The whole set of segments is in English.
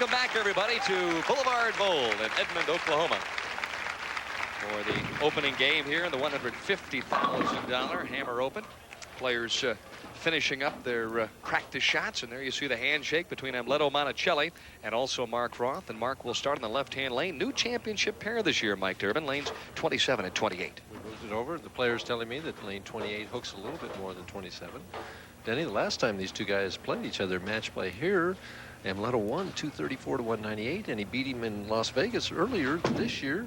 Welcome back, everybody, to Boulevard Bowl in Edmond, Oklahoma, for the opening game here in the $150,000 Hammer Open. Players finishing up their practice shots, and there you see the handshake between Amleto Monticelli and also Mark Roth. And Mark will start in the left-hand lane. New championship pair this year, Mike Durbin, lanes 27 and 28. We moved it over. The player's telling me that lane 28 hooks a little bit more than 27. Denny, the last time these two guys played each other match play here, Amleto won 234 to 198, and he beat him in Las Vegas earlier this year,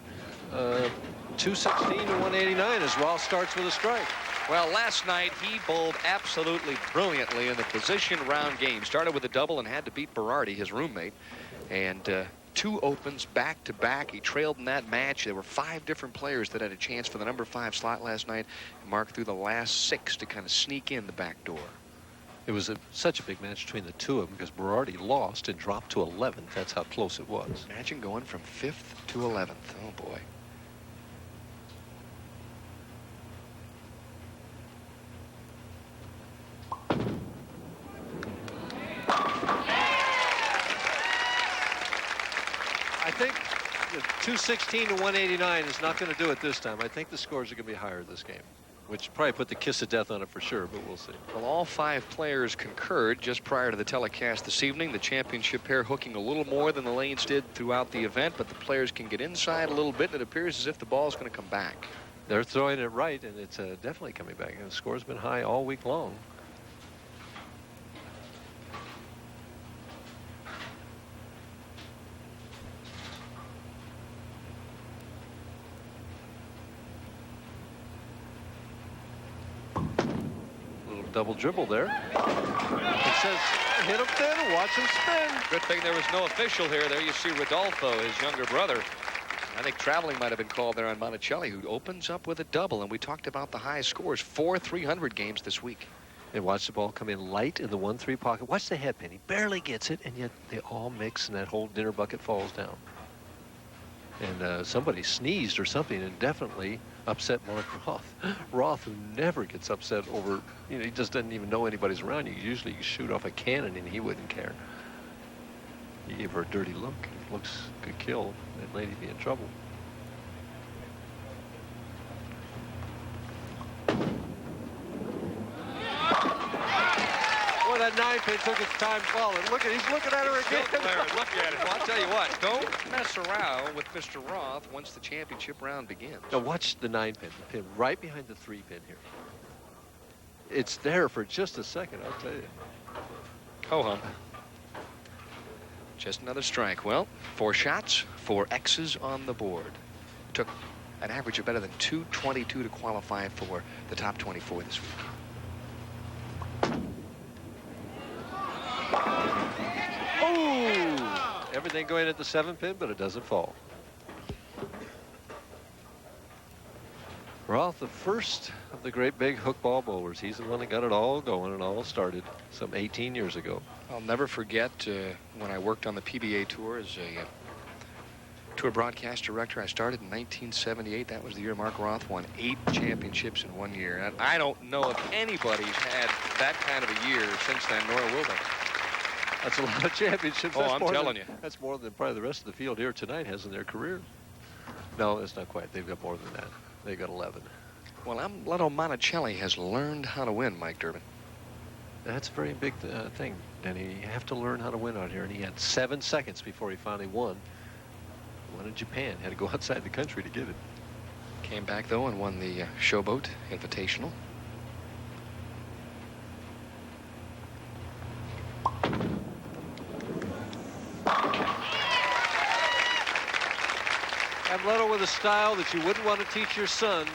216 to 189 as Roth starts with a strike. Well, last night he bowled absolutely brilliantly in the position round game. Started with a double and had to beat Berardi, his roommate, and two opens back to back. He trailed in that match. There were 5 different players that had a chance for the number 5 slot last night. Mark threw the last 6 to kind of sneak in the back door. It was such a big match between the two of them because Berardi lost and dropped to 11th. That's how close it was. Imagine going from 5th to 11th. Oh, boy. I think the 216 to 189 is not going to do it this time. I think the scores are going to be higher this game, which probably put the kiss of death on it for sure, but we'll see. Well, all 5 players concurred just prior to the telecast this evening. The championship pair hooking a little more than the lanes did throughout the event, but the players can get inside a little bit, and it appears as if the ball's going to come back. They're throwing it right, and it's definitely coming back. And the score's been high all week long. Double dribble there. It says hit him thin and watch him spin. Good thing there was no official here. There you see Rodolfo, his younger brother. I think traveling might have been called there on Monticelli, who opens up with a double. And we talked about the high scores, 4 300 games this week. And watch the ball come in light in the 1-3 pocket. Watch the headpin. He barely gets it, and yet they all mix, and that whole dinner bucket falls down. And somebody sneezed or something and definitely upset Mark Roth. Roth, who never gets upset over, you know, he just doesn't even know anybody's around you. Usually you shoot off a cannon and he wouldn't care. He gave her a dirty look. Looks could kill. That lady be in trouble. Boy, that 9-pin took its time falling. Look at, he's looking at her again. Look at it. Well, I'll tell you what, don't mess around with Mr. Roth once the championship round begins. Now watch the 9-pin, the pin right behind the 3-pin here. It's there for just a second, I'll tell you. Ho-hum. Just another strike. Well, 4 shots, 4 X's on the board. Took an average of better than 222 to qualify for the top 24 this week. Oh! Everything going at the 7-pin, but it doesn't fall. Roth, the first of the great big hook ball bowlers. He's the one that got it all going and all started some 18 years ago. I'll never forget when I worked on the PBA tour as a tour broadcast director. I started in 1978. That was the year Mark Roth won 8 championships in 1 year. And I don't know if anybody's had that kind of a year since then, nor will they. That's a lot of championships. Oh, I'm telling you. That's more than probably the rest of the field here tonight has in their career. No, it's not quite. They've got more than that. They got 11. Well, Amleto Monticelli has learned how to win, Mike Durbin. That's a very big thing, Denny. You have to learn how to win out here. And he had 7 seconds before he finally won. Won in Japan. Had to go outside the country to get it. Came back, though, and won the Showboat Invitational. Amleto with a style that you wouldn't want to teach your son,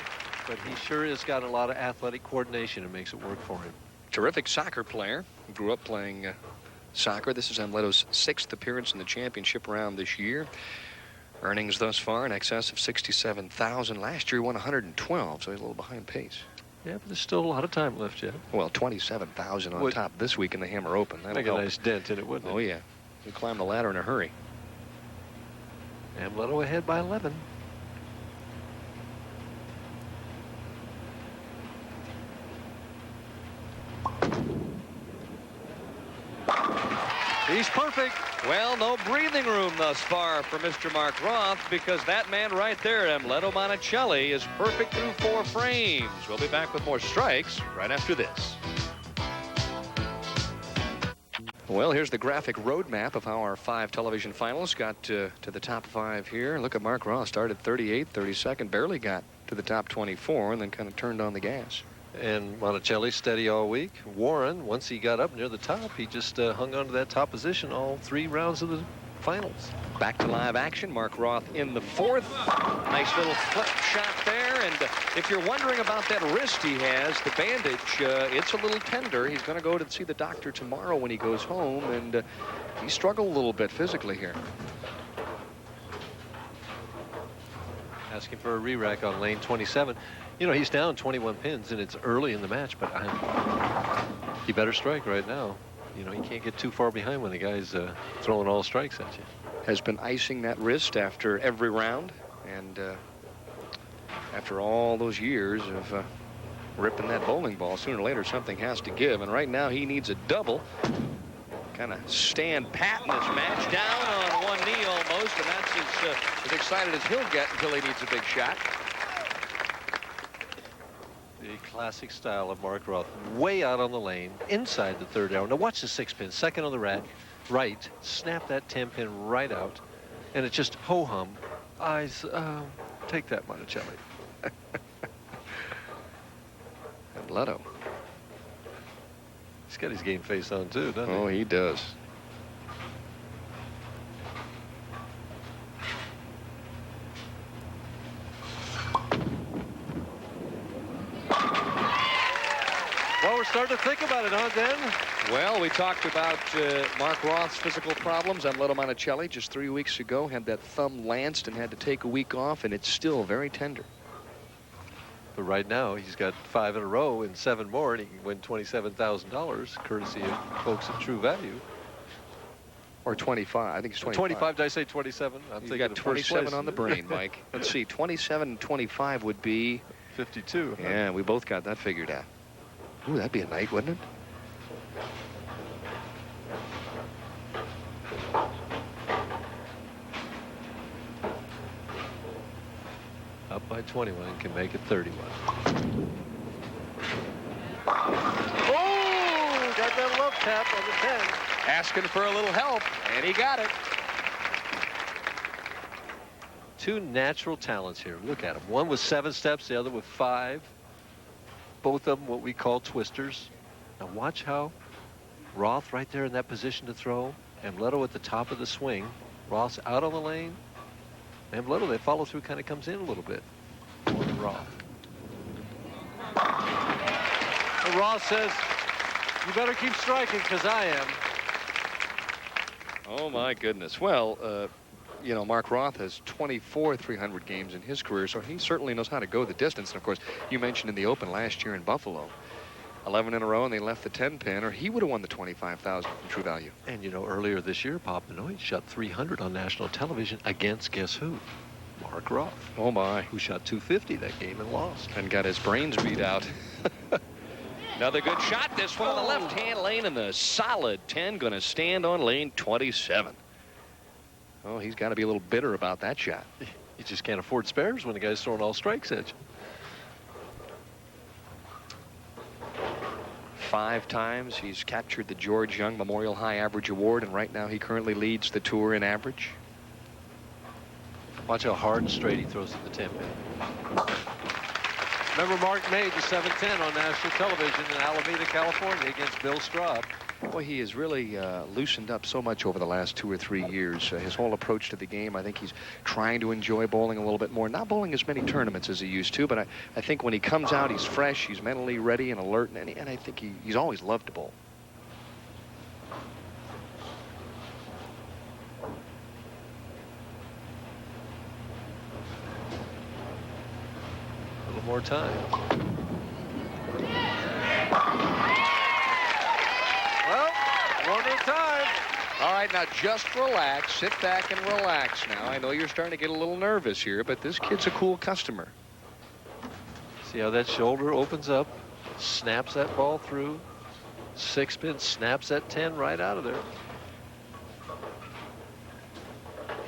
but he sure has got a lot of athletic coordination and makes it work for him. Terrific soccer player. Grew up playing soccer. This is Amleto's 6th appearance in the championship round this year. Earnings thus far in excess of $67,000. Last year he won 112, so he's a little behind pace. Yeah, but there's still a lot of time left yet. Well, 27,000 on top this week in the Hammer Open. That'll make a nice dent in it, wouldn't it? Oh, yeah. He'll climb the ladder in a hurry. Amleto ahead by 11. He's perfect. Well, no breathing room thus far for Mr. Mark Roth, because that man right there, Amleto Monticelli, is perfect through 4 frames. We'll be back with more strikes right after this. Well, here's the graphic roadmap of how our 5 television finalists got to the top 5 here. Look at Mark Roth, started 38, 32nd, barely got to the top 24, and then kind of turned on the gas. And Monticelli steady all week. Warren, once he got up near the top, he just hung on to that top position all 3 rounds of the finals. Back to live action. Mark Roth in the 4th. Nice little flip shot there. And if you're wondering about that wrist he has, the bandage, it's a little tender. He's going to go to see the doctor tomorrow when he goes home. And he struggled a little bit physically here. Asking for a re-rack on lane 27. You know, he's down 21 pins, and it's early in the match, but he better strike right now. You know, he can't get too far behind when the guy's throwing all strikes at you. Has been icing that wrist after every round, and after all those years of ripping that bowling ball, sooner or later something has to give, and right now he needs a double. Kind of stand pat in this match, down on one knee almost, and that's as excited as he'll get until he needs a big shot. The classic style of Mark Roth, way out on the lane, inside the 3rd arrow. Now watch the 6-pin, second on the right, snap that 10-pin right out, and it's just ho-hum. Eyes, take that, Monticelli. And Leto. He's got his game face on too, doesn't he? Oh, he does. Well, we're starting to think about it, huh, Dan? Well, we talked about Mark Roth's physical problems. Amleto Monticelli just 3 weeks ago had that thumb lanced and had to take a week off, and it's still very tender. But right now, he's got 5 in a row and 7 more, and he can win $27,000, courtesy of folks at True Value. Or 25. I think it's 25. 25, did I say 27? I'm He's thinking got of 27 on the brain, Mike. Let's see, 27 and 25 would be 52. Huh? Yeah, we both got that figured out. Ooh, that'd be a night, wouldn't it? Up by 21, can make it 31. Oh, got that love tap on the 10. Asking for a little help, and he got it. 2 natural talents here. Look at them. One with 7 steps, the other with 5. Both of them what we call twisters. Now watch how Roth right there in that position to throw. Amleto at the top of the swing. Roth's out on the lane. Amleto, that follow through kind of comes in a little bit. Roth. And Roth says, you better keep striking because I am. Oh my goodness. Well, you know, Mark Roth has 24 300 games in his career, so he certainly knows how to go the distance. And of course, you mentioned in the Open last year in Buffalo, 11 in a row, and they left the 10-pin, or he would have won the 25,000 from True Value. And you know, earlier this year, Bob Benoit shot 300 on national television against guess who? Mark Roth. Oh my. Who shot 250 that game and lost. And got his brains beat out. Another good shot. This one on the left-hand lane, and the solid 10 going to stand on lane 27. Oh, he's got to be a little bitter about that shot. You just can't afford spares when the guy's throwing all strikes at you. 5 times he's captured the George Young Memorial High Average Award, and right now he currently leads the tour in average. Watch how hard and straight he throws at the 10-pin. Remember, Mark made the 7-10 on national television in Alameda, California against Bill Straub. Boy, he has really loosened up so much over the last 2 or 3 years. His whole approach to the game, I think he's trying to enjoy bowling a little bit more. Not bowling as many tournaments as he used to, but I think when he comes out, he's fresh, he's mentally ready and alert, and I think he's always loved to bowl. A little more time. One at a time. All right, now just relax. Sit back and relax now. I know you're starting to get a little nervous here, but this kid's a cool customer. See how that shoulder opens up, snaps that ball through. 6-pin snaps that 10 right out of there.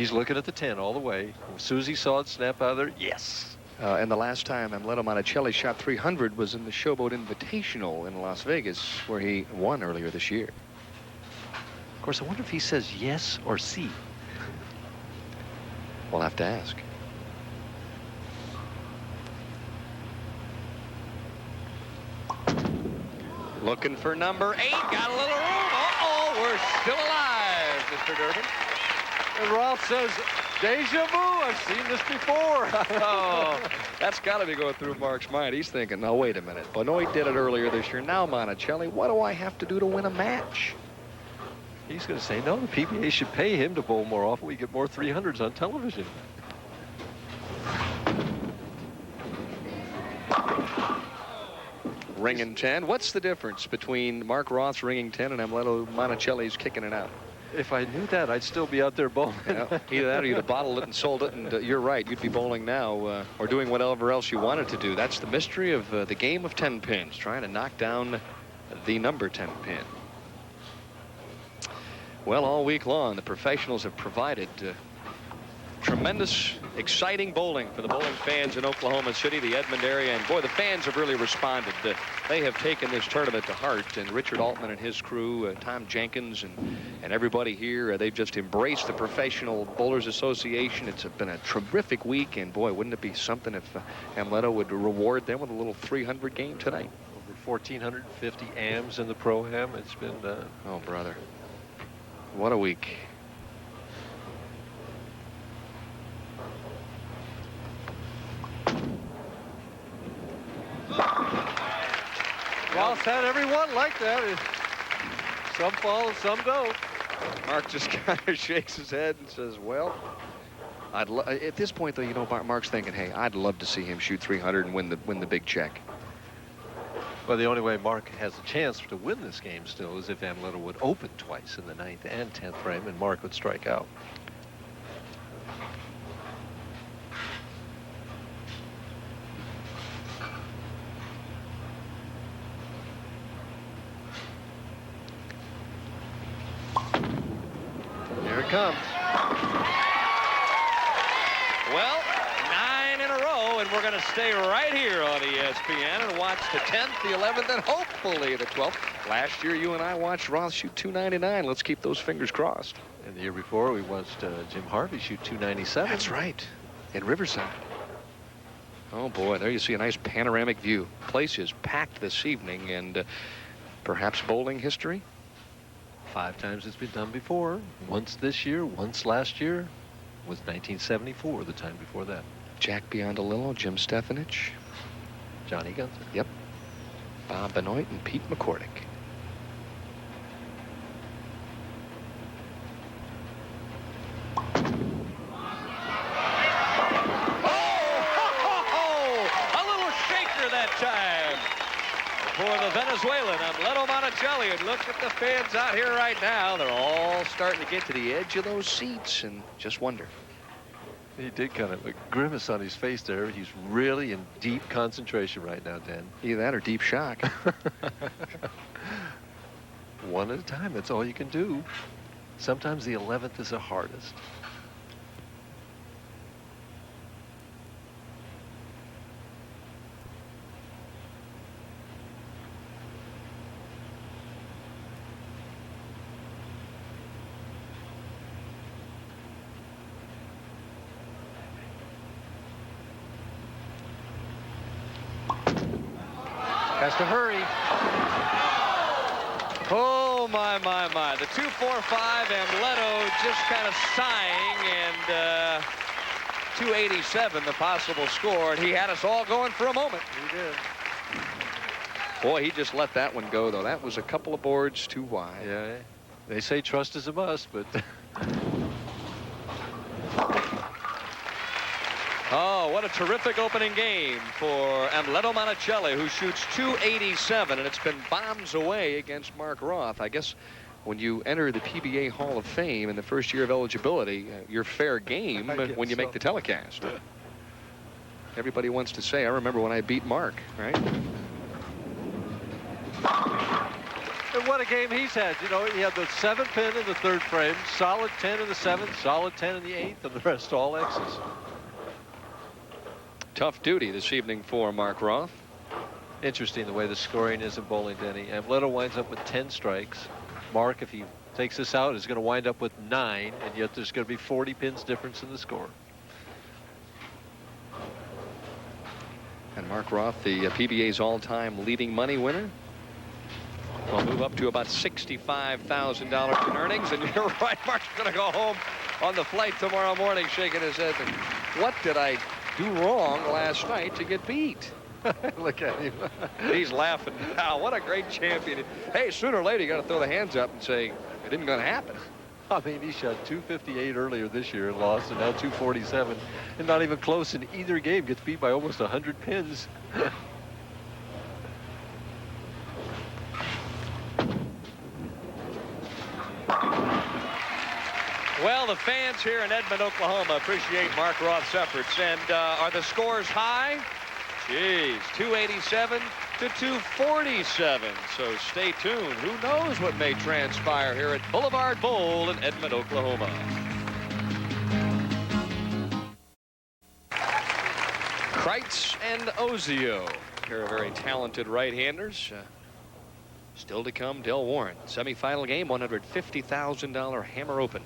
He's looking at the 10 all the way. As soon as he saw it snap out of there, yes. And the last time Amleto Monticelli shot 300 was in the Showboat Invitational in Las Vegas, where he won earlier this year. Of course, I wonder if he says yes or C. We'll have to ask. Looking for number 8. Got a little room. Uh-oh, we're still alive, Mr. Durbin. And Roth says, deja vu, I've seen this before. Oh, that's got to be going through Mark's mind. He's thinking, no, wait a minute. Benoit did it earlier this year. Now, Monticelli, what do I have to do to win a match? He's going to say, no, the PBA should pay him to bowl more often. We get more 300s on television. Ringing 10. What's the difference between Mark Roth's ringing 10 and Amleto Monticelli's kicking it out? If I knew that, I'd still be out there bowling. Yeah, either that or you'd have bottled it and sold it, and you're right, you'd be bowling now or doing whatever else you wanted to do. That's the mystery of the game of 10 pins, trying to knock down the number 10 pin. Well, all week long, the professionals have provided tremendous, exciting bowling for the bowling fans in Oklahoma City, the Edmond area, and boy, the fans have really responded. They have taken this tournament to heart, and Richard Altman and his crew, Tom Jenkins and everybody here, they've just embraced the Professional Bowlers Association. It's been a terrific week, and boy, wouldn't it be something if Amleto would reward them with a little 300 game tonight. Over 1,450 AMs in the Pro-Am. It's been... Oh, brother. What a week. Ross had everyone like that. Some fall, some don't. Mark just kind of shakes his head and says, well, at this point, though, you know, Mark's thinking, hey, I'd love to see him shoot 300 and win the big check. Well, the only way Mark has a chance to win this game still is if Amleto would open twice in the 9th and 10th frame, and Mark would strike out. Here it comes. Well, 9 in a row, and we're going to stay right here on ESPN and watch the 10th, the 11th, and hopefully the 12th. Last year, you and I watched Roth shoot 299. Let's keep those fingers crossed. And the year before, we watched Jim Harvey shoot 297. That's right, in Riverside. Oh, boy, there you see a nice panoramic view. Place is packed this evening, and perhaps bowling history? 5 times it's been done before. Once this year, once last year. Was 1974, the time before that. Jack Biondolillo, Jim Stefanich. Johnny Gunther. Yep. Bob Benoit and Pete McCordick. A little shaker that time for the Venezuelan, Amleto Monticelli. And look at the fans out here right now. They're all starting to get to the edge of those seats and just wonder. He did kind of a grimace on his face there. He's really in deep concentration right now, Dan. Either that or deep shock. One at a time, that's all you can do. Sometimes the 11th is the hardest. Has to hurry. Oh, my. The 245, Amleto just kind of sighing, and 287, the possible score. And he had us all going for a moment. He did. Boy, he just let that one go, though. That was a couple of boards too wide. Yeah, they say trust is a must, but... Oh, what a terrific opening game for Amleto Monticelli, who shoots 287, and it's been bombs away against Mark Roth. I guess when you enter the PBA Hall of Fame in the first year of eligibility, you're fair game when you make the telecast. Everybody wants to say, I remember when I beat Mark, right? And what a game he's had. You know, he had the 7-pin in the 3rd frame, solid 10 in the 7th, solid 10 in the 8th, and the rest all X's. Tough duty this evening for Mark Roth. Interesting the way the scoring is in bowling, Denny. Amleto winds up with 10 strikes. Mark, if he takes this out, is going to wind up with 9, and yet there's going to be 40 pins difference in the score. And Mark Roth, the PBA's all-time leading money winner, will move up to about $65,000 in earnings. And you're right, Mark's going to go home on the flight tomorrow morning shaking his head. What did I do wrong last night to get beat? Look at him. He's laughing now. What a great champion. Hey, sooner or later, you got to throw the hands up and say, it isn't going to happen. I mean, he shot 258 earlier this year and lost, and now 247. And not even close in either game. Gets beat by almost 100 pins. Well, the fans here in Edmond, Oklahoma appreciate Mark Roth's efforts. And are the scores high? Geez, 287 to 247. So stay tuned. Who knows what may transpire here at Boulevard Bowl in Edmond, Oklahoma. Kreitz and Ozio. A pair of very talented right-handers. Still to come, Del Warren. Semifinal game, $150,000 Hammer Open.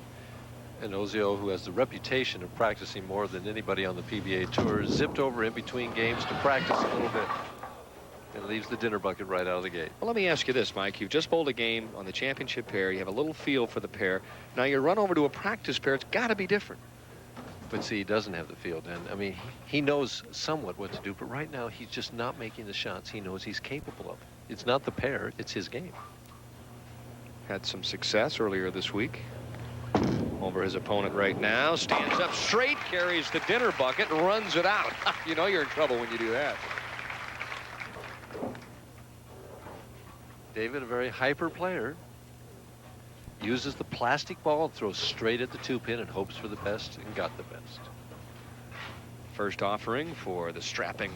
And Ozio, who has the reputation of practicing more than anybody on the PBA Tour, zipped over in between games to practice a little bit. And leaves the dinner bucket right out of the gate. Well, let me ask you this, Mike. You've just bowled a game on the championship pair. You have a little feel for the pair. Now you run over to a practice pair. It's got to be different. But see, he doesn't have the field. And I mean, he knows somewhat what to do. But right now, he's just not making the shots he knows he's capable of. It's not the pair. It's his game. Had some success earlier this week. Over his opponent right now. Stands up straight, carries the dinner bucket, and runs it out. You know you're in trouble when you do that. David, a very hyper player, uses the plastic ball and throws straight at the 2-pin and hopes for the best, and got the best. First offering for the strapping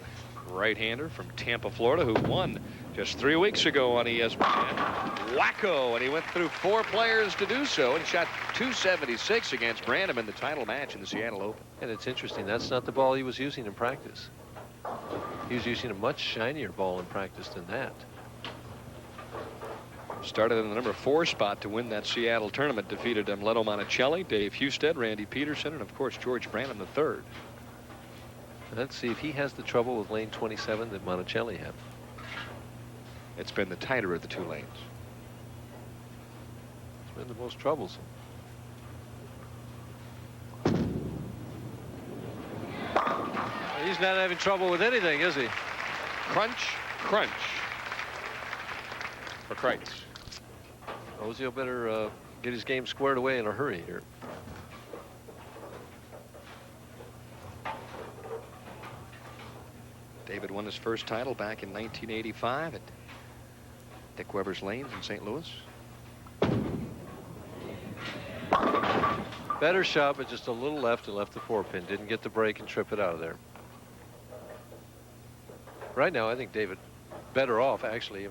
right-hander from Tampa, Florida, who won just 3 weeks ago on ESPN. Wacko, and he went through 4 players to do so and shot 276 against Branham in the title match in the Seattle Open. And it's interesting, that's not the ball he was using in practice. He was using a much shinier ball in practice than that. Started in the number 4 spot to win that Seattle tournament. Defeated Amleto Monticelli, Dave Husted, Randy Peterson, and of course George Branham III. Let's see if he has the trouble with lane 27 that Monticelli had. It's been the tighter of the 2 lanes. It's been the most troublesome. He's not having trouble with anything, is he? Crunch, crunch for Kreitz. Ozio better get his game squared away in a hurry here. David won his first title back in 1985 at Dick Weber's Lanes in St. Louis. Better shot, but just a little left and left the 4-pin. Didn't get the break and trip it out of there. Right now, I think David better off, actually,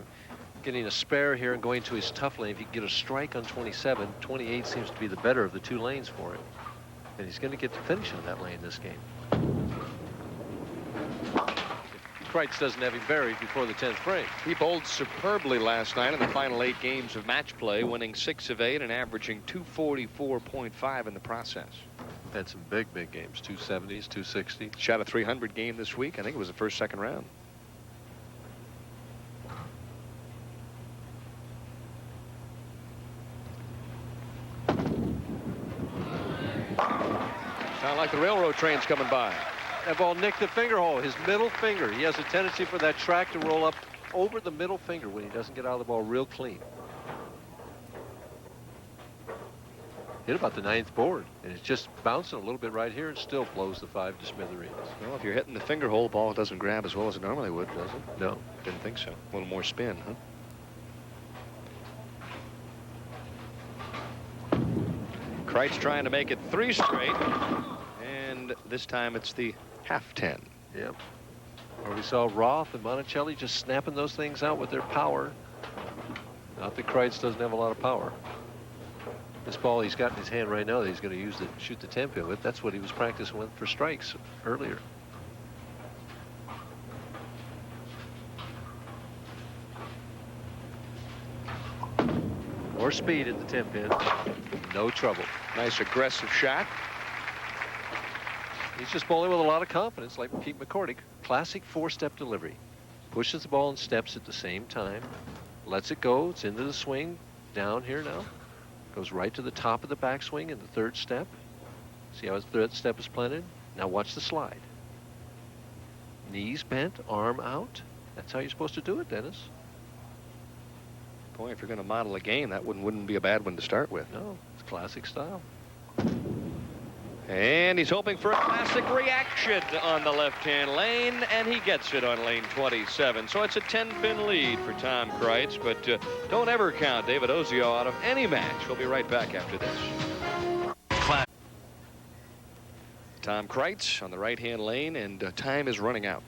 getting a spare here and going to his tough lane. If he can get a strike on 27, 28 seems to be the better of the 2 lanes for him. And he's going to get to finish in that lane this game. Kreitz doesn't have him buried before the 10th frame. He bowled superbly last night in the final 8 games of match play, winning 6 of 8 and averaging 244.5 in the process. Had some big games, 270s, 260s. Shot a 300 game this week. I think it was the first, second round. Sound like the railroad train's coming by. That ball nicked the finger hole, his middle finger. He has a tendency for that track to roll up over the middle finger when he doesn't get out of the ball real clean. Hit about the 9th board, and it's just bouncing a little bit right here and still blows the 5 to smithereens. Well, if you're hitting the finger hole, the ball doesn't grab as well as it normally would, does it? No. Didn't think so. A little more spin, huh? Kreitz trying to make it 3 straight, and this time it's the half 10. Yep. Where we saw Roth and Monticelli just snapping those things out with their power. Not that Kreitz doesn't have a lot of power. This ball he's got in his hand right now that he's going to use to shoot the 10-pin with, that's what he was practicing with for strikes earlier. More speed at the 10-pin. No trouble. Nice aggressive shot. He's just bowling with a lot of confidence, like Pete McCordick. Classic four-step delivery. Pushes the ball and steps at the same time. Lets it go. It's into the swing. Down here now. Goes right to the top of the backswing in the third step. See how his third step is planted? Now watch the slide. Knees bent, arm out. That's how you're supposed to do it, Dennis. Boy, if you're going to model a game, that wouldn't be a bad one to start with. No, it's classic style. And he's hoping for a classic reaction on the left-hand lane, and he gets it on lane 27. So it's a 10-pin lead for Tom Kreitz, but don't ever count David Ozio out of any match. We'll be right back after this. Tom Kreitz on the right-hand lane, and time is running out.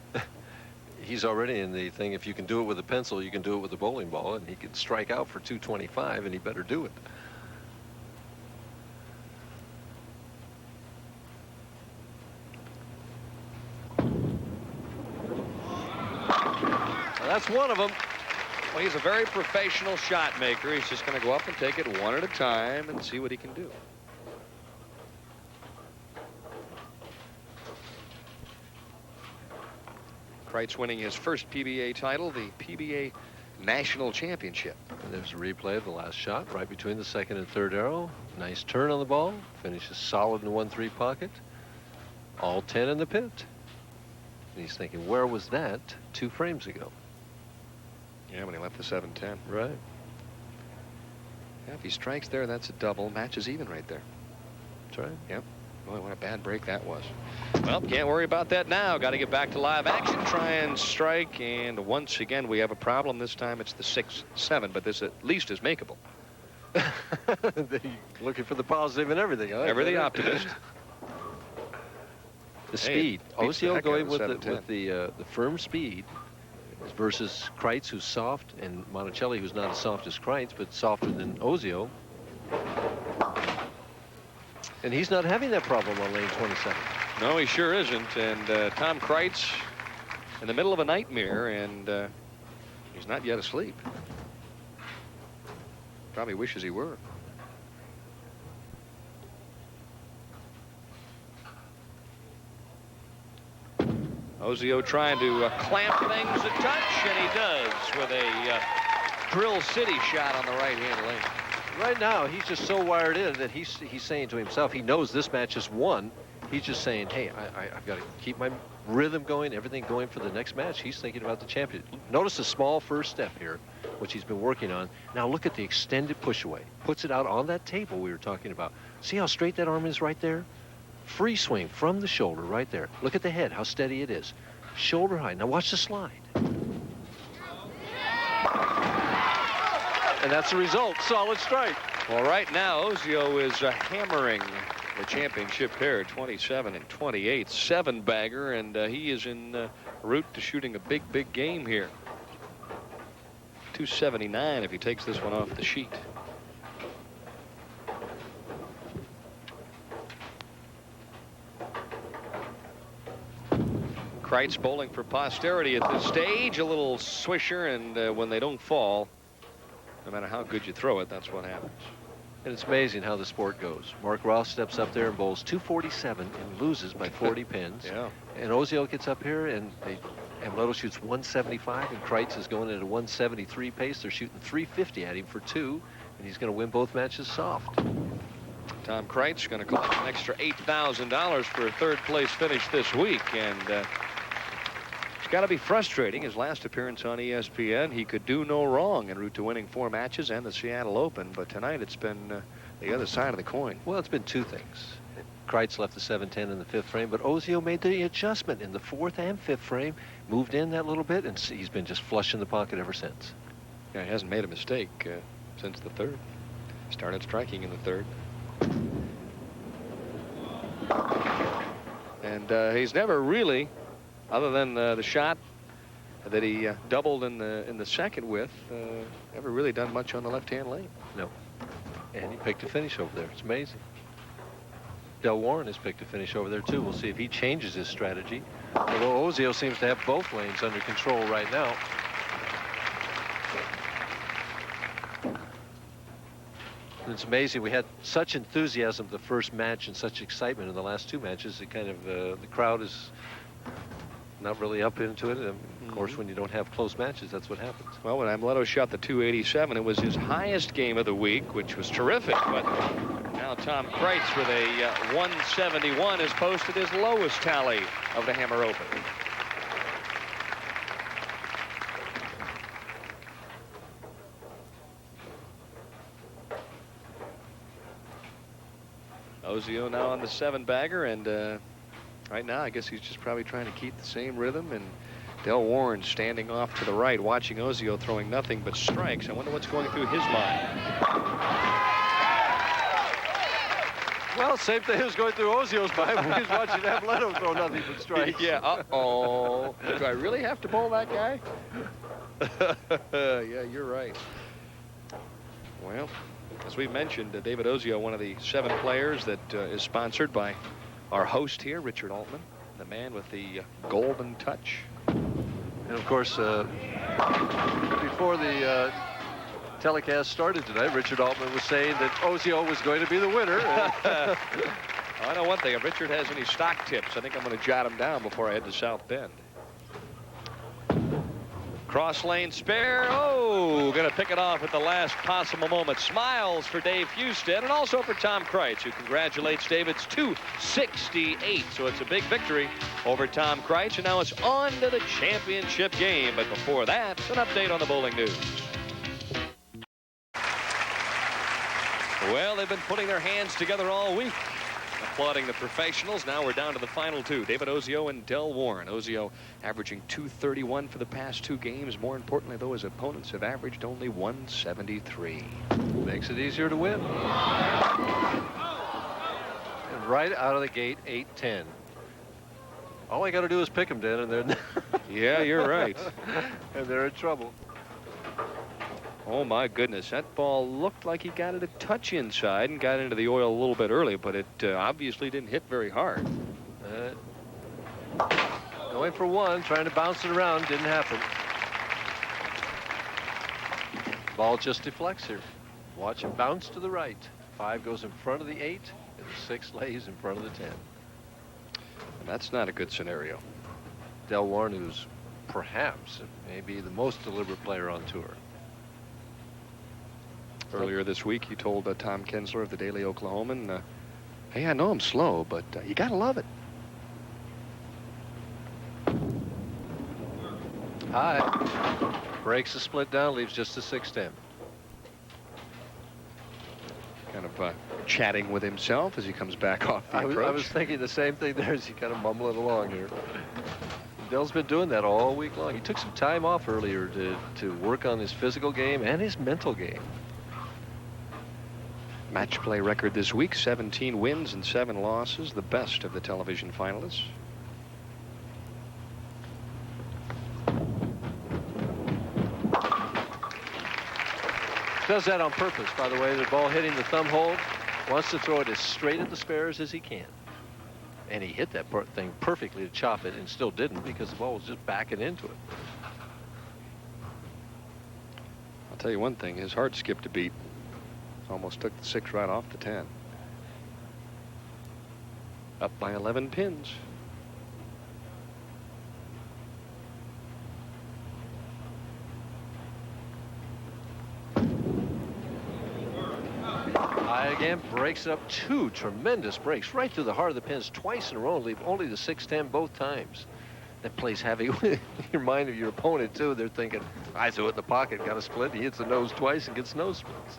He's already in the thing, if you can do it with a pencil, you can do it with a bowling ball, and he can strike out for 225, and he better do it. That's one of them. Well, he's a very professional shot maker. He's just going to go up and take it one at a time and see what he can do. Kreitz winning his first PBA title, the PBA National Championship. And there's a replay of the last shot right between the second and third arrow. Nice turn on the ball. Finishes solid in the 1-3 pocket. All 10 in the pit. And he's thinking, where was that 2 frames ago? Yeah, when he left the 7-10. Right. Yeah, if he strikes there, that's a double. Matches even right there. That's right. Yep. Boy, what a bad break that was. Well, can't worry about that now. Got to get back to live action. Try and strike. And once again, we have a problem. This time it's the 6-7, but this at least is makeable. Looking for the positive and everything. Ever the optimist. The speed. Ozio going with the firm speed versus Kreitz, who's soft, and Monticelli, who's not as soft as Kreitz, but softer than Ozio. And he's not having that problem on lane 27. No, he sure isn't. And Tom Kreitz in the middle of a nightmare, and he's not yet asleep. Probably wishes he were. Ozio trying to clamp things a touch, and he does with a Drill City shot on the right-hand lane. Right now, he's just so wired in that he's saying to himself, he knows this match is won. He's just saying, hey, I've got to keep my rhythm going, everything going for the next match. He's thinking about the champion. Notice the small first step here, which he's been working on. Now look at the extended push away. Puts it out on that table we were talking about. See how straight that arm is right there? Free swing from the shoulder right there. Look at the head, how steady it is. Shoulder high. Now watch the slide. And that's the result. Solid strike. Well, right now, Ozio is hammering the championship pair, 27 and 28, 7-bagger, and he is en route to shooting a big, big game here. 279 if he takes this one off the sheet. Kreitz bowling for posterity at this stage. A little swisher, and when they don't fall, no matter how good you throw it, that's what happens. And it's amazing how the sport goes. Mark Ross steps up there and bowls 247 and loses by 40 pins. Yeah. And Ozio gets up here and Amaretto shoots 175, and Kreitz is going at a 173 pace. They're shooting 350 at him for 2, and he's going to win both matches soft. Tom Kreitz going to collect an extra $8,000 for a third-place finish this week, and it's got to be frustrating. His last appearance on ESPN, he could do no wrong en route to winning 4 matches and the Seattle Open, but tonight it's been the other side of the coin. Well, it's been 2 things. Kreitz left the 7-10 in the 5th frame, but Ozio made the adjustment in the 4th and 5th frame, moved in that little bit, and he's been just flush in the pocket ever since. Yeah, he hasn't made a mistake since the 3rd. Started striking in the 3rd. And he's never really, other than the shot that he doubled in the second with. Never really done much on the left-hand lane. No. And he picked a finish over there. It's amazing. Del Warren has picked a finish over there, too. We'll see if he changes his strategy. Although Ozio seems to have both lanes under control right now. It's amazing. We had such enthusiasm the first match and such excitement in the last two matches. It kind of, the crowd is not really up into it. And of course, when you don't have close matches, that's what happens. Well, when Amleto shot the 287, it was his highest game of the week, which was terrific. But now Tom Kreitz with a 171 has posted his lowest tally of the Hammer Open. Ozio now on the 7-bagger, and right now I guess he's just probably trying to keep the same rhythm. And Del Warren standing off to the right, watching Ozio throwing nothing but strikes. I wonder what's going through his mind. Well, same thing was going through Ozio's mind when he was watching Amleto throw nothing but strikes. Yeah, uh-oh. Do I really have to bowl that guy? Yeah, you're right. Well, as we mentioned, David Ozio, one of the 7 players that is sponsored by our host here, Richard Altman, the man with the golden touch. And of course, before the telecast started tonight, Richard Altman was saying that Ozio was going to be the winner. I know one thing. If Richard has any stock tips, I think I'm going to jot them down before I head to South Bend. Cross lane spare. Oh, going to pick it off at the last possible moment. Smiles for Dave Husted and also for Tom Kreitz, who congratulates David's 268. So it's a big victory over Tom Kreitz. And now it's on to the championship game. But before that, an update on the bowling news. Well, they've been putting their hands together all week, applauding the professionals. Now we're down to the final 2, David Ozio and Del Warren. Ozio averaging 231 for the past 2 games. More importantly, though, his opponents have averaged only 173. Makes it easier to win. And right out of the gate, 8-10. All I got to do is pick them, Dan, and they're... Yeah, you're right. And they're in trouble. Oh, my goodness. That ball looked like he got it a touch inside and got into the oil a little bit early, but it obviously didn't hit very hard. Going for 1, trying to bounce it around, didn't happen. Ball just deflects here. Watch him bounce to the right. 5 goes in front of the 8, and the 6 lays in front of the 10. And that's not a good scenario. Del Warren, who's perhaps maybe the most deliberate player on tour. Earlier this week, he told Tom Kinsler of the Daily Oklahoman, hey, I know I'm slow, but you got to love it. High. Breaks the split down, leaves just a 6-10. Kind of chatting with himself as he comes back off the approach. I was thinking the same thing there as he kind of mumbling along here. Del's been doing that all week long. He took some time off earlier to work on his physical game and his mental game. Match play record this week, 17 wins and 7 losses, the best of the television finalists. Does that on purpose, by the way. The ball hitting the thumb hold. Wants to throw it as straight at the spares as he can. And he hit that thing perfectly to chop it and still didn't because the ball was just backing into it. I'll tell you one thing, his heart skipped a beat. Almost took the 6 right off the 10. Up by 11 pins. High again, breaks up 2 tremendous breaks right through the heart of the pins twice in a row, leave only the 6-10 both times. That plays heavy with your mind of your opponent, too. They're thinking, I threw it in the pocket, got a split. He hits the nose twice and gets nose splits.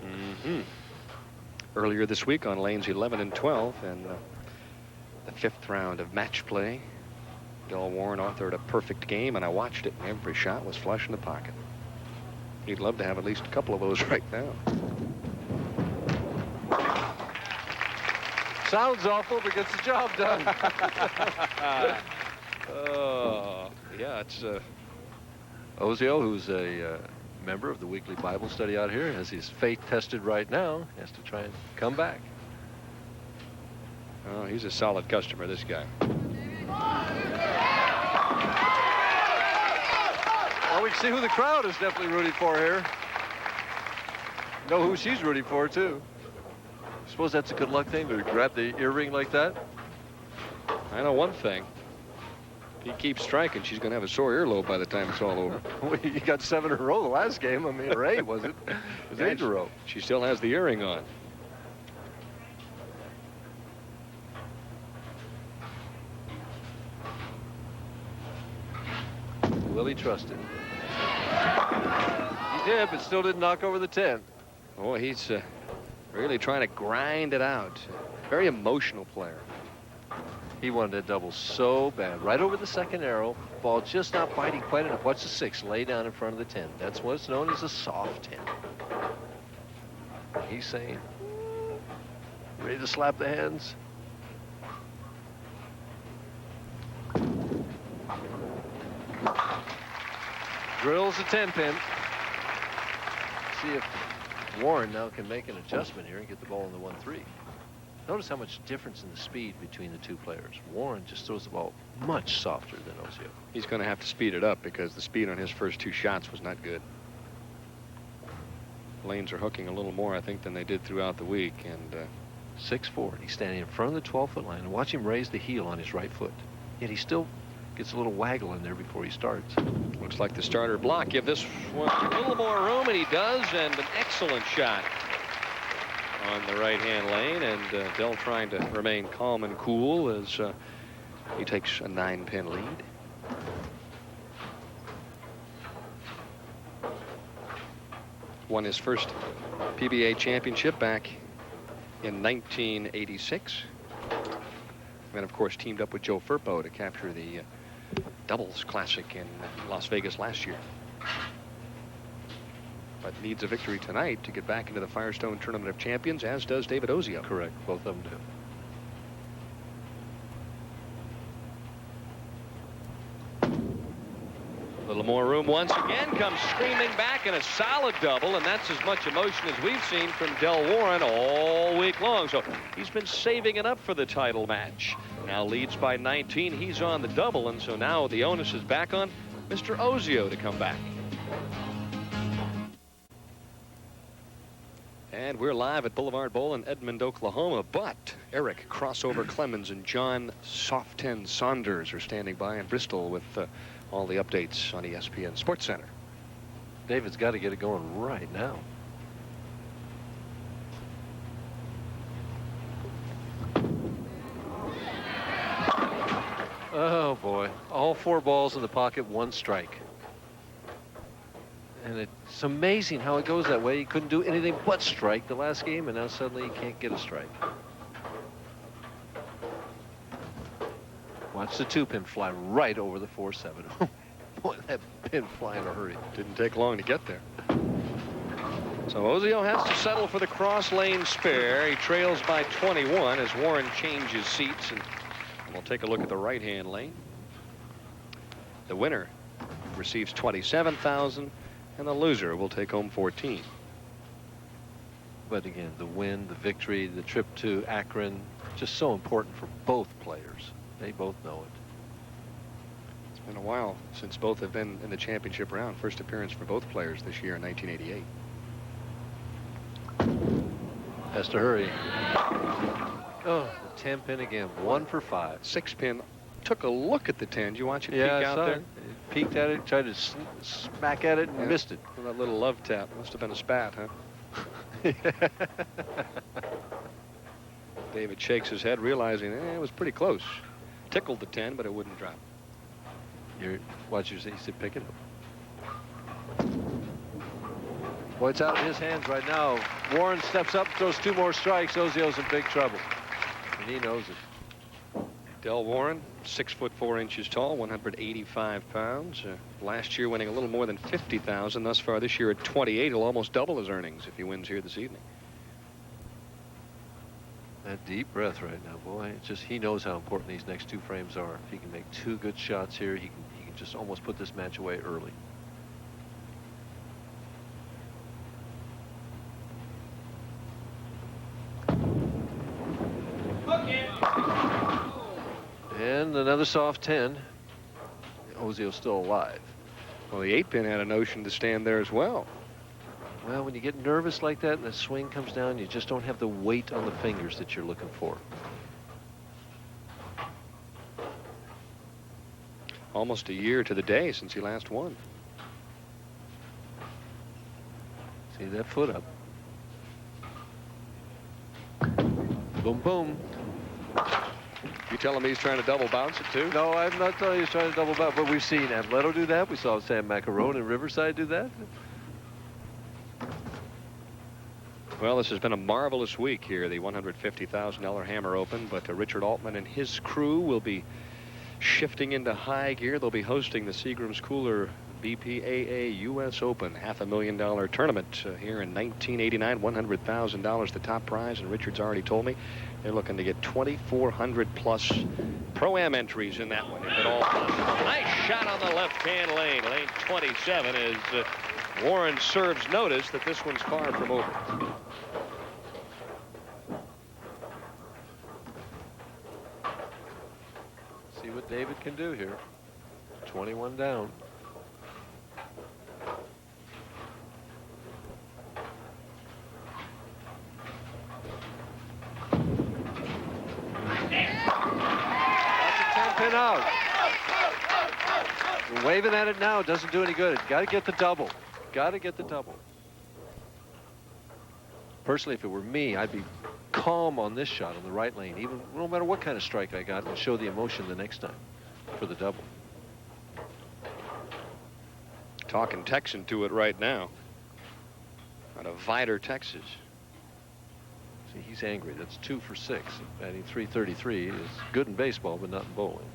Earlier this week on lanes 11 and 12 and the 5th round of match play, Del Warren authored a perfect game, and I watched it, and every shot was flush in the pocket. He'd love to have at least a couple of those right now. Sounds awful, but gets the job done. Oh, yeah, it's Ozio, who's a member of the weekly Bible study out here, has his faith tested right now, has to try and come back. Oh, he's a solid customer, this guy. Well, we can see who the crowd is definitely rooting for here. Know who she's rooting for, too. Suppose that's a good luck thing to grab the earring like that. I know one thing. If he keeps striking, she's going to have a sore earlobe by the time it's all over. Well, you got 7 in a row the last game. I mean, or 8, was it? It was 8 in a row. She still has the earring on. Will he trust it? He did, but still didn't knock over the 10. Oh, he's really trying to grind it out. Very emotional player. He wanted that double so bad. Right over the second arrow. Ball just not biting quite enough. Watch the 6 lay down in front of the 10. That's what's known as a soft 10. He's saying, ready to slap the hands. Drills the 10 pin. See if Warren now can make an adjustment here and get the ball in the 1-3. Notice how much difference in the speed between the two players. Warren just throws the ball much softer than Ozio. He's going to have to speed it up because the speed on his first 2 shots was not good. Lanes are hooking a little more, I think, than they did throughout the week. And 6'4", and he's standing in front of the 12-foot line. And watch him raise the heel on his right foot. Yet he still gets a little waggle in there before he starts. Looks like the starter block. Give this one a little more room, and he does. And an excellent shot on the right-hand lane. And Dell trying to remain calm and cool as he takes a 9-pin lead. Won his first PBA championship back in 1986. And, of course, teamed up with Joe Firpo to capture the doubles classic in Las Vegas last year. But needs a victory tonight to get back into the Firestone Tournament of Champions, as does David Ozio. Correct. Both of them do. A little more room once again. Comes screaming back in a solid double, and that's as much emotion as we've seen from Del Warren all week long. So he's been saving it up for the title match. Now leads by 19. He's on the double, and so now the onus is back on Mr. Ozio to come back. And we're live at Boulevard Bowl in Edmond, Oklahoma. But Eric Crossover Clemens and John Soft 10 Saunders are standing by in Bristol with all the updates on ESPN Sports Center. David's got to get it going right now. Oh, boy. All 4 balls in the pocket, 1 strike. And it's amazing how it goes that way. He couldn't do anything but strike the last game, and now suddenly he can't get a strike. Watch the 2-pin fly right over the 4-7. Boy, that pin fly in a hurry. Didn't take long to get there. So Ozio has to settle for the cross lane spare. He trails by 21 as Warren changes seats. And we'll take a look at the right-hand lane. The winner receives $27,000, and the loser will take home 14. But again, the win, the victory, the trip to Akron, just so important for both players. They both know it. It's been a while since both have been in the championship round. First appearance for both players this year in 1988. Has to hurry. Oh, the 10-pin again. 1 for 5. 6-pin. Took a look at the 10. Did you watch it Yeah, peek I out saw there? it. He peeked at it, tried to smack at it, and missed it. Well, that little love tap must have been a spat, huh? David shakes his head, realizing it was pretty close. Tickled the 10, but it wouldn't drop. Watch your seat. He said, pick it up. Boy, it's out of his hands right now. Warren steps up, throws 2 more strikes. Ozio's in big trouble, and he knows it. Del Warren, 6'4" tall, 185 pounds. Last year winning a little more than $50,000. Thus far this year at 28, he'll almost double his earnings if he wins here this evening. That deep breath right now, boy. It's just he knows how important these next 2 frames are. If he can make 2 good shots here, he can just almost put this match away early. And another soft 10. Ozio's still alive. Well, the 8-pin had a notion to stand there as well. Well, when you get nervous like that and the swing comes down, you just don't have the weight on the fingers that you're looking for. Almost a year to the day since he last won. See that foot up. Boom, boom. You telling me he's trying to double bounce it too? No, I'm not telling you he's trying to double bounce, but we've seen Atletico do that. We saw Sam Macarone in Riverside do that. Well, this has been a marvelous week here, the $150,000 Hammer Open, but Richard Altman and his crew will be shifting into high gear. They'll be hosting the Seagram's Cooler BPAA US Open $500,000 tournament here in 1989. $100,000 the top prize, and Richard's already told me they're looking to get 2,400 plus Pro-Am entries in that one, if at all possible. Nice shot on the left-hand lane, lane 27, as Warren serves notice that this one's far from over. See what David can do here. 21 down. That's a 10-pin out. We're waving at it now. It doesn't do any good. Got to get the double. Got to get the double. Personally, if it were me, I'd be calm on this shot on the right lane, even no matter what kind of strike I got, and show the emotion the next time for the double. Talking Texan to it right now. Out of Vidor, Texas. See, he's angry. That's 2 for 6. Batting .333 is good in baseball, but not in bowling.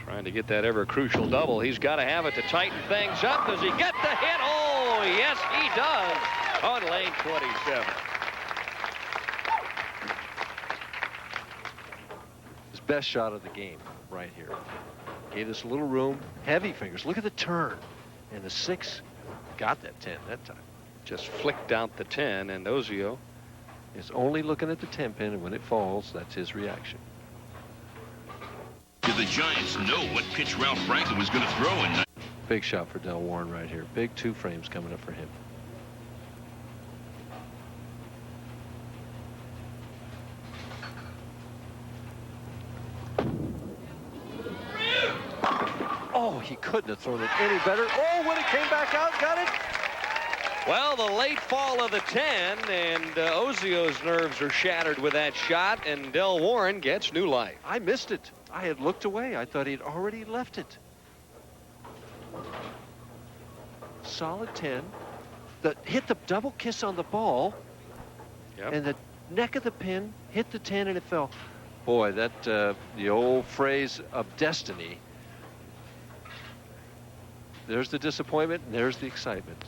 Trying to get that ever crucial double. He's got to have it to tighten things up. Does he get the hit? Oh, yes, he does. On lane 27. His best shot of the game right here. Gave us a little room. Heavy fingers. Look at the turn. And the 6 got that 10 that time. Just flicked out the 10, and Ozio is only looking at the 10-pin, and when it falls, that's his reaction. Did the Giants know what pitch Ralph Franklin was going to throw in? Big shot for Del Warren right here. Big 2 frames coming up for him. Oh, he couldn't have thrown it any better. Oh, when it came back out, got it. Well, the late fall of the 10, and Ozio's nerves are shattered with that shot, and Del Warren gets new life. I missed it. I had looked away. I thought he'd already left it. Solid 10. Hit the double kiss on the ball. Yep. And the neck of the pin hit the 10 and it fell. Boy, that the old phrase of destiny. There's the disappointment, and there's the excitement.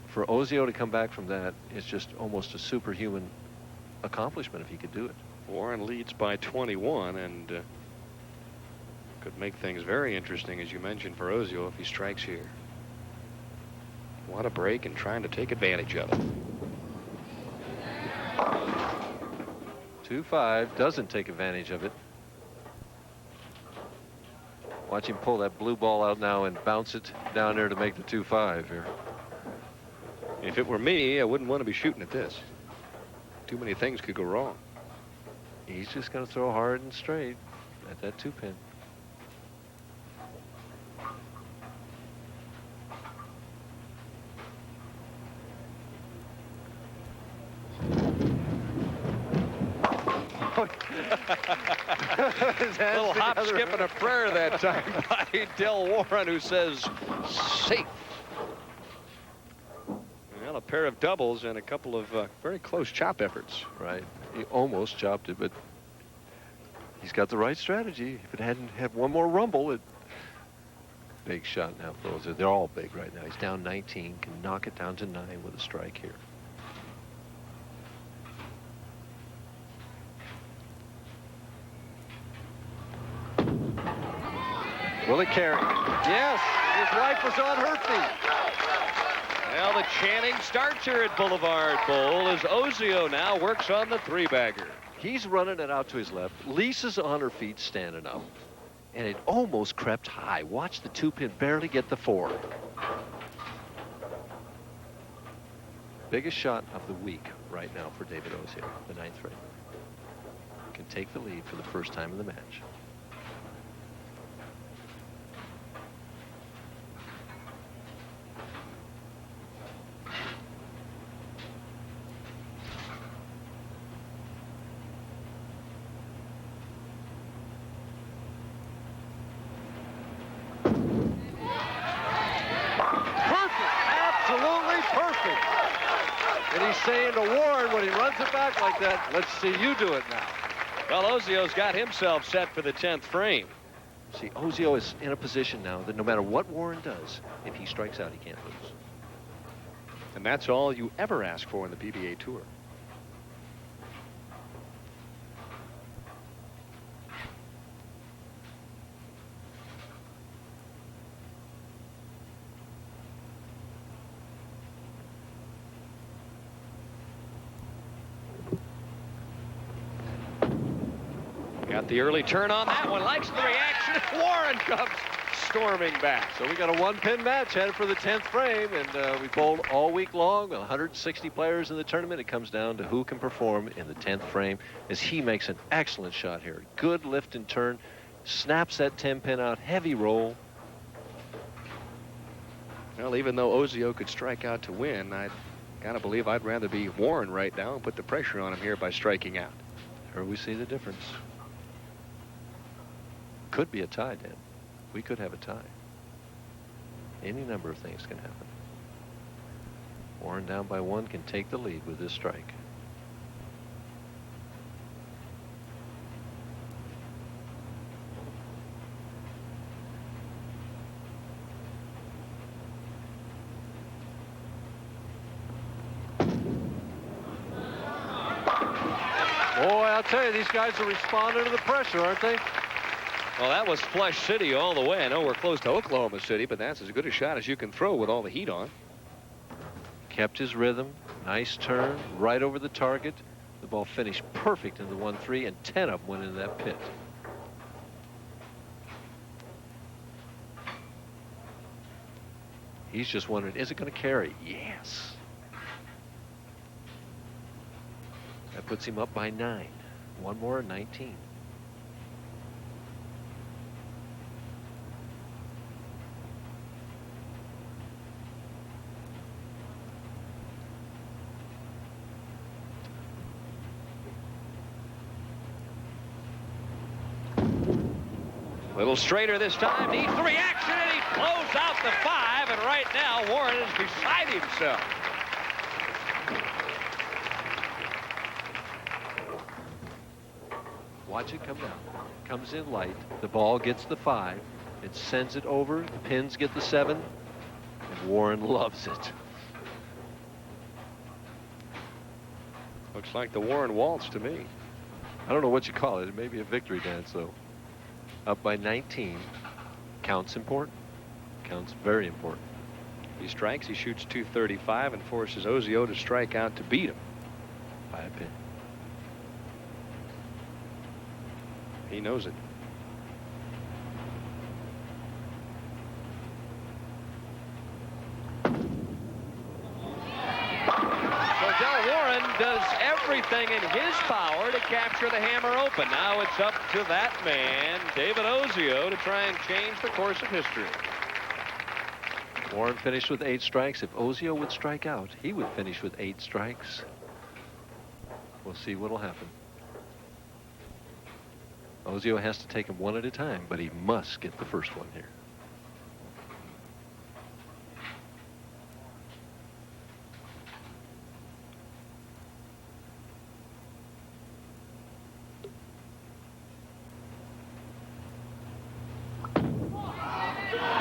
For Ozio to come back from that is just almost a superhuman accomplishment if he could do it. Warren leads by 21, and could make things very interesting, as you mentioned, for Ozio if he strikes here. What a break, and trying to take advantage of it. 2-5, doesn't take advantage of it. Watch him pull that blue ball out now and bounce it down there to make the 2-5 here. If it were me, I wouldn't want to be shooting at this. Too many things could go wrong. He's just going to throw hard and straight at that 2-pin. Little hop, skip, and a prayer that time by Del Warren, who says safe. Well, a pair of doubles and a couple of very close chop efforts. Right. He almost chopped it, but he's got the right strategy. If it hadn't had one more rumble, it... Big shot now for Ozio. They're all big right now. He's down 19, can knock it down to 9 with a strike here. Will it carry? Yes, his wife was on her feet. Well, the chanting starts here at Boulevard Bowl as Ozio now works on the three-bagger. He's running it out to his left. Lisa's on her feet standing up. And it almost crept high. Watch the two-pin barely get the 4. Biggest shot of the week right now for David Ozio, the 9th frame. Can take the lead for the first time in the match. Saying to Warren when he runs it back like that, let's see you do it now. Well, Ozio's got himself set for the 10th frame. See, Ozio is in a position now that no matter what Warren does, if he strikes out, he can't lose. And that's all you ever ask for in the PBA Tour. Got the early turn on that one. Likes the reaction. Warren comes storming back. So we got a 1-pin match headed for the 10th frame, and we bowled all week long. 160 players in the tournament. It comes down to who can perform in the 10th frame as he makes an excellent shot here. Good lift and turn. Snaps that 10-pin out. Heavy roll. Well, even though Ozio could strike out to win, I gotta believe I'd rather be Warren right now and put the pressure on him here by striking out. There we see the difference. Could be a tie, Dan. We could have a tie. Any number of things can happen. Warren down by 1 can take the lead with this strike. Boy, I'll tell you, these guys are responding to the pressure, aren't they? Well, that was Flush City all the way. I know we're close to Oklahoma City, but that's as good a shot as you can throw with all the heat on. Kept his rhythm. Nice turn. Right over the target. The ball finished perfect in the 1-3, and 10 of them went into that pit. He's just wondering, is it going to carry? Yes. That puts him up by 9. One more, 19. Little straighter this time. Needs the reaction, and he blows out the 5. And right now, Warren is beside himself. Watch it come down. Comes in light. The ball gets the 5. It sends it over. The pins get the 7. And Warren loves it. Looks like the Warren waltz to me. I don't know what you call it. It may be a victory dance, though. Up by 19. Counts important. Counts very important. He strikes, he shoots .235 and forces Ozio to strike out to beat him. By a pin. He knows it. So Del Warren does everything in his power to capture the Hammer Open. Now it's up to that man, David Ozio, to try and change the course of history. Warren finished with 8 strikes. If Ozio would strike out, he would finish with 8 strikes. We'll see what'll happen. Ozio has to take him one at a time, but he must get the first one here.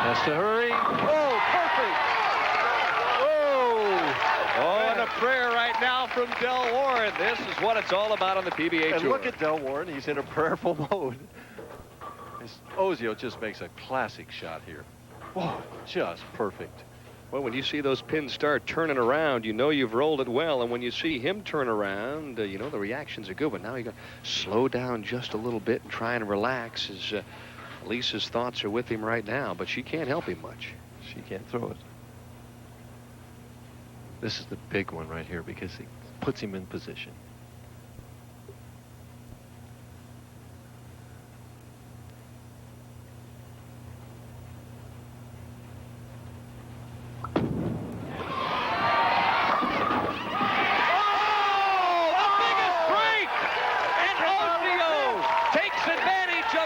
Has to hurry. Oh, perfect. Oh, and a prayer right now from Del Warren. This is what it's all about on the PBA Tour. And look at Del Warren. He's in a prayerful mode. Ozio just makes a classic shot here. Oh, just perfect. Well, when you see those pins start turning around, you know you've rolled it well. And when you see him turn around, you know the reactions are good. But now you got to slow down just a little bit and try and relax. As Lisa's thoughts are with him right now, but she can't help him much. She can't throw it. This is the big one right here because it puts him in position.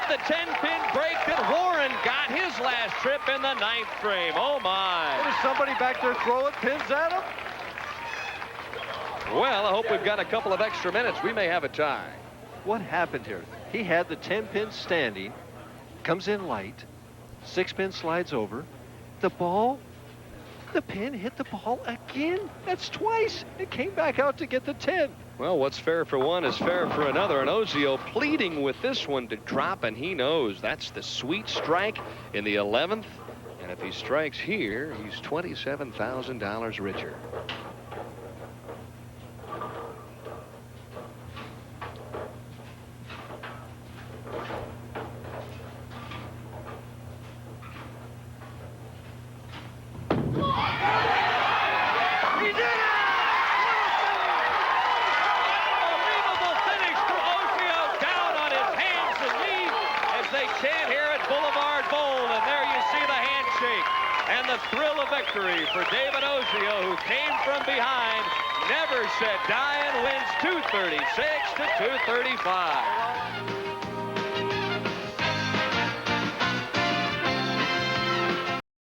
The 10-pin break that Warren got his last trip in the 9th frame. Oh, my. Is somebody back there throwing pins at him? Well, I hope we've got a couple of extra minutes. We may have a tie. What happened here? He had the 10-pin standing, comes in light, 6-pin slides over. The pin hit the ball again. That's twice. It came back out to get the 10. Well, what's fair for one is fair for another. And Ozio pleading with this one to drop, and he knows that's the sweet strike in the 11th. And if he strikes here, he's $27,000 richer. And the thrill of victory for David Ozio, who came from behind, never said die, and wins 236 to 235.